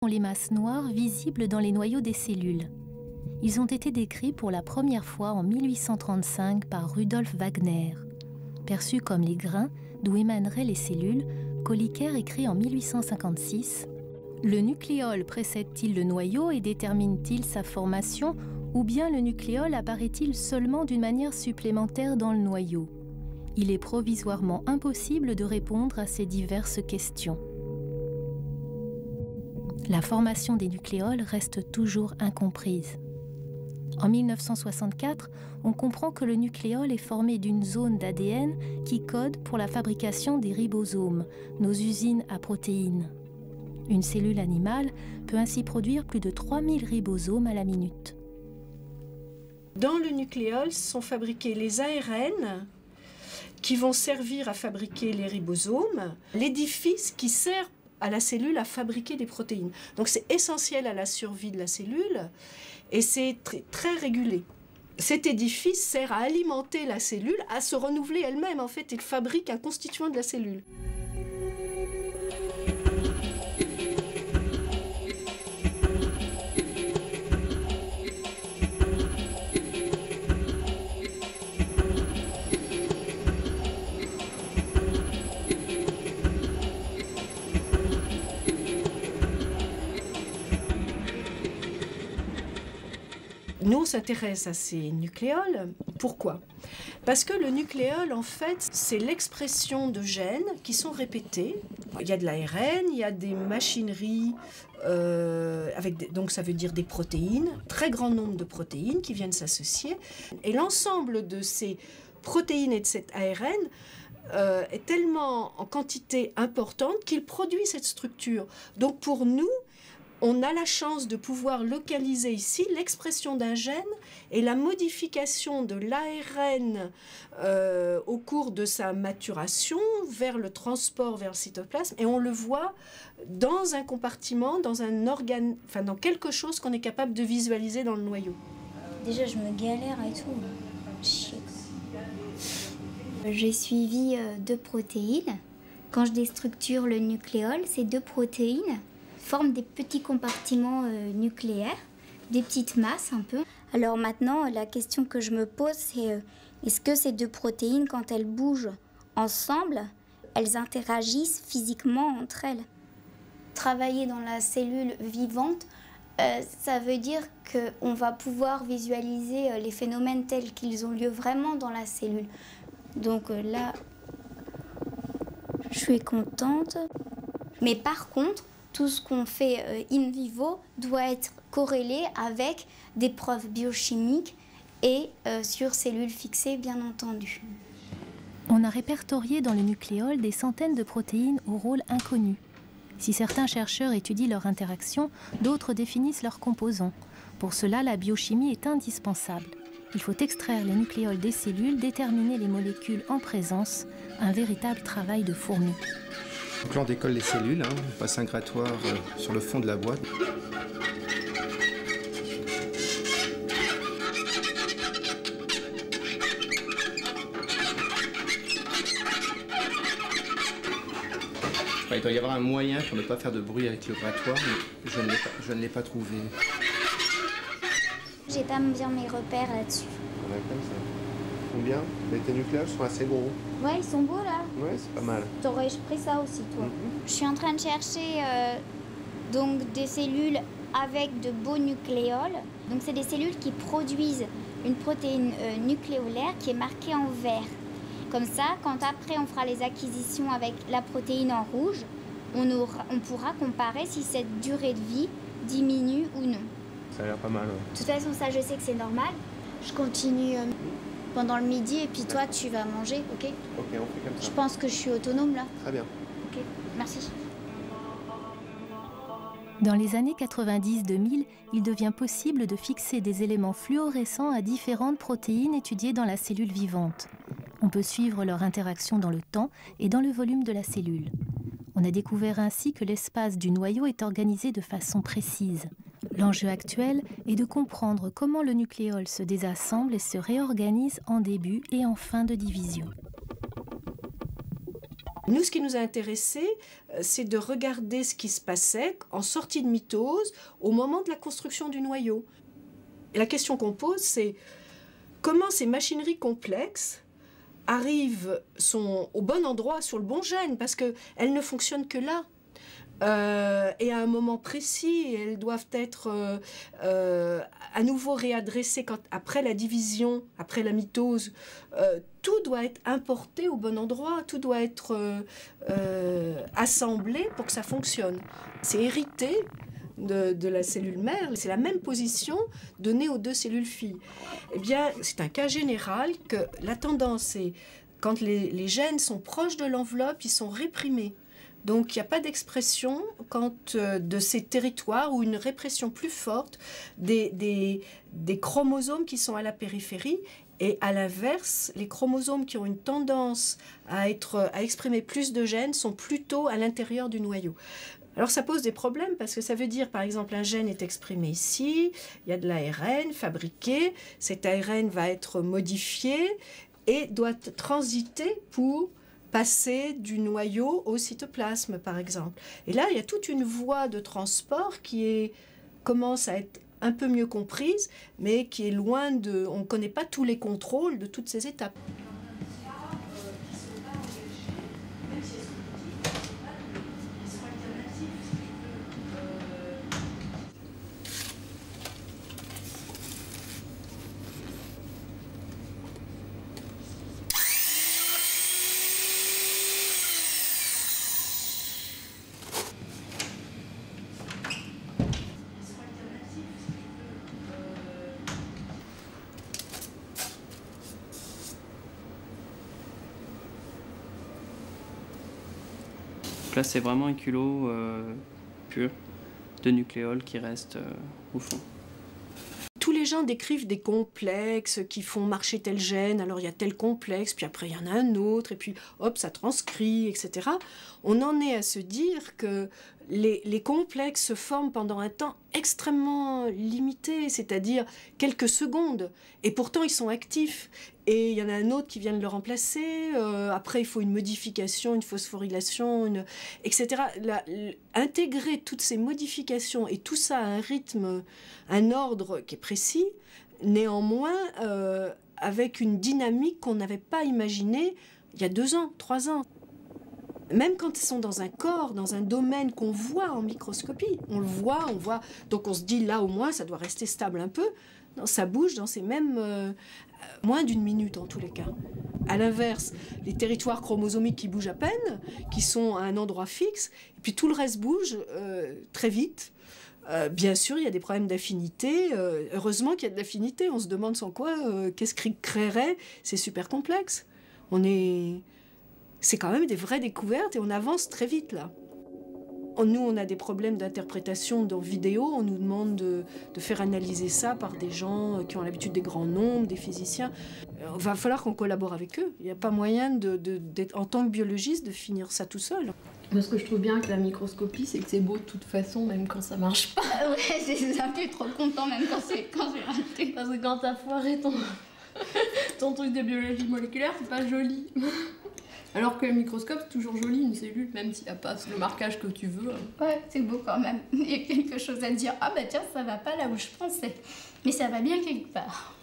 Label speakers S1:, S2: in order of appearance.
S1: sont les masses noires visibles dans les noyaux des cellules. Ils ont été décrits pour la première fois en 1835 par Rudolf Wagner. Perçus comme les grains d'où émaneraient les cellules, Kolliker écrit en 1856 « Le nucléole précède-t-il le noyau et détermine-t-il sa formation, ou bien le nucléole apparaît-il seulement d'une manière supplémentaire dans le noyau ? Il est provisoirement impossible de répondre à ces diverses questions. » La formation des nucléoles reste toujours incomprise. En 1964, on comprend que le nucléole est formé d'une zone d'ADN qui code pour la fabrication des ribosomes, nos usines à protéines. Une cellule animale peut ainsi produire plus de 3000 ribosomes à la minute.
S2: Dans le nucléole sont fabriqués les ARN qui vont servir à fabriquer les ribosomes, l'édifice qui sert à la cellule à fabriquer des protéines. Donc c'est essentiel à la survie de la cellule et c'est très régulé. Cet édifice sert à alimenter la cellule, à se renouveler elle-même en fait. Il fabrique un constituant de la cellule. Nous, on s'intéresse à ces nucléoles. Pourquoi? Parce que le nucléole, en fait, c'est l'expression de gènes qui sont répétés. Il y a de l'ARN, il y a des machineries, donc ça veut dire des protéines, très grand nombre de protéines qui viennent s'associer. Et l'ensemble de ces protéines et de cet ARN est tellement en quantité importante qu'il produit cette structure. Donc pour nous, on a la chance de pouvoir localiser ici l'expression d'un gène et la modification de l'ARN au cours de sa maturation vers le transport vers le cytoplasme. Et on le voit dans un compartiment, dans un organe, enfin dans quelque chose qu'on est capable de visualiser dans le noyau.
S3: Déjà, je me galère et tout. Chier. J'ai suivi 2 protéines. Quand je déstructure le nucléole, ces 2 protéines forment des petits compartiments nucléaires, des petites masses un peu. Alors maintenant, la question que je me pose, c'est est-ce que ces 2 protéines, quand elles bougent ensemble, elles interagissent physiquement entre elles? Travailler dans la cellule vivante, ça veut dire qu'on va pouvoir visualiser les phénomènes tels qu'ils ont lieu vraiment dans la cellule. Donc là, je suis contente. Mais par contre, tout ce qu'on fait in vivo doit être corrélé avec des preuves biochimiques et sur cellules fixées, bien entendu.
S1: On a répertorié dans le nucléole des centaines de protéines au rôle inconnu. Si certains chercheurs étudient leur interaction, d'autres définissent leurs composants. Pour cela, la biochimie est indispensable. Il faut extraire les nucléoles des cellules, déterminer les molécules en présence, un véritable travail de fourmi.
S4: Donc là, on décolle les cellules, on passe un grattoir sur le fond de la boîte. Il doit y avoir un moyen pour ne pas faire de bruit avec le grattoir, mais je ne l'ai pas trouvé.
S3: J'ai pas bien mes repères là-dessus.
S4: On a comme ça. Combien? Tes nucléoles sont assez gros.
S3: Ouais, ils sont beaux là.
S4: Ouais, c'est pas mal.
S3: T'aurais pris ça aussi, toi. Je suis en train de chercher donc des cellules avec de beaux nucléoles. Donc c'est des cellules qui produisent une protéine nucléolaire qui est marquée en vert. Comme ça, quand après on fera les acquisitions avec la protéine en rouge, on pourra comparer si cette durée de vie diminue ou non.
S4: Ça a l'air pas mal. Ouais.
S3: De toute façon, ça je sais que c'est normal. Je continue pendant le midi et puis toi tu vas manger, ok?
S4: Ok, on fait comme ça.
S3: Je pense que je suis autonome là.
S4: Très bien.
S3: Ok, merci.
S1: Dans les années 90-2000, il devient possible de fixer des éléments fluorescents à différentes protéines étudiées dans la cellule vivante. On peut suivre leur interaction dans le temps et dans le volume de la cellule. On a découvert ainsi que l'espace du noyau est organisé de façon précise. L'enjeu actuel est de comprendre comment le nucléole se désassemble et se réorganise en début et en fin de division.
S2: Nous, ce qui nous a intéressé, c'est de regarder ce qui se passait en sortie de mitose au moment de la construction du noyau. Et la question qu'on pose, c'est comment ces machineries complexes sont au bon endroit, sur le bon gène, parce qu'elles ne fonctionnent que là. Et à un moment précis, elles doivent être à nouveau réadressées après la division, après la mitose. Tout doit être importé au bon endroit, tout doit être assemblé pour que ça fonctionne. C'est hérité de la cellule mère, c'est la même position donnée aux deux cellules filles. Eh bien, c'est un cas général que la tendance est, quand les gènes sont proches de l'enveloppe, ils sont réprimés. Donc il n'y a pas d'expression de ces territoires ou une répression plus forte des chromosomes qui sont à la périphérie. Et à l'inverse, les chromosomes qui ont une tendance à exprimer plus de gènes sont plutôt à l'intérieur du noyau. Alors ça pose des problèmes parce que ça veut dire, par exemple, un gène est exprimé ici, il y a de l'ARN fabriqué, cet ARN va être modifié et doit transiter pour passer du noyau au cytoplasme, par exemple. Et là, il y a toute une voie de transport qui commence à être un peu mieux comprise, mais qui est loin de... On ne connaît pas tous les contrôles de toutes ces étapes.
S5: Là, c'est vraiment un culot pur de nucléoles qui reste au fond.
S2: Tous les gens décrivent des complexes qui font marcher tel gène, alors il y a tel complexe, puis après il y en a un autre, et puis hop, ça transcrit, etc. On en est à se dire que les complexes se forment pendant un temps extrêmement limité, c'est-à-dire quelques secondes, et pourtant ils sont actifs. Et il y en a un autre qui vient de le remplacer, après il faut une modification, une phosphorylation, etc. Intégrer toutes ces modifications et tout ça à un rythme, un ordre qui est précis, néanmoins avec une dynamique qu'on n'avait pas imaginée il y a 2 ans, 3 ans. Même quand ils sont dans un corps, dans un domaine qu'on voit en microscopie, on le voit, donc on se dit là au moins ça doit rester stable un peu, non, ça bouge dans ces mêmes... moins d'1 minute en tous les cas. À l'inverse, les territoires chromosomiques qui bougent à peine, qui sont à un endroit fixe, et puis tout le reste bouge très vite. Bien sûr, il y a des problèmes d'affinité. Heureusement qu'il y a de l'affinité. On se demande sans quoi, qu'est-ce qui créerait. C'est super complexe. C'est quand même des vraies découvertes et on avance très vite là. Nous, on a des problèmes d'interprétation dans vidéo. On nous demande de faire analyser ça par des gens qui ont l'habitude des grands nombres, des physiciens. Il va falloir qu'on collabore avec eux. Il n'y a pas moyen, en tant que biologiste, de finir ça tout seul.
S6: Moi, ce que je trouve bien avec la microscopie, c'est que c'est beau de toute façon, même quand ça marche pas.
S3: Ouais, c'est ça, tu es trop content même quand c'est raté.
S6: Parce que quand t'as foiré ton truc de biologie moléculaire, c'est pas joli. Alors que le microscope, c'est toujours joli, une cellule, même s'il n'y a pas le marquage que tu veux.
S3: Ouais, c'est beau quand même. Il y a quelque chose à dire. Ah bah tiens, ça va pas là où je pensais. Mais ça va bien quelque part.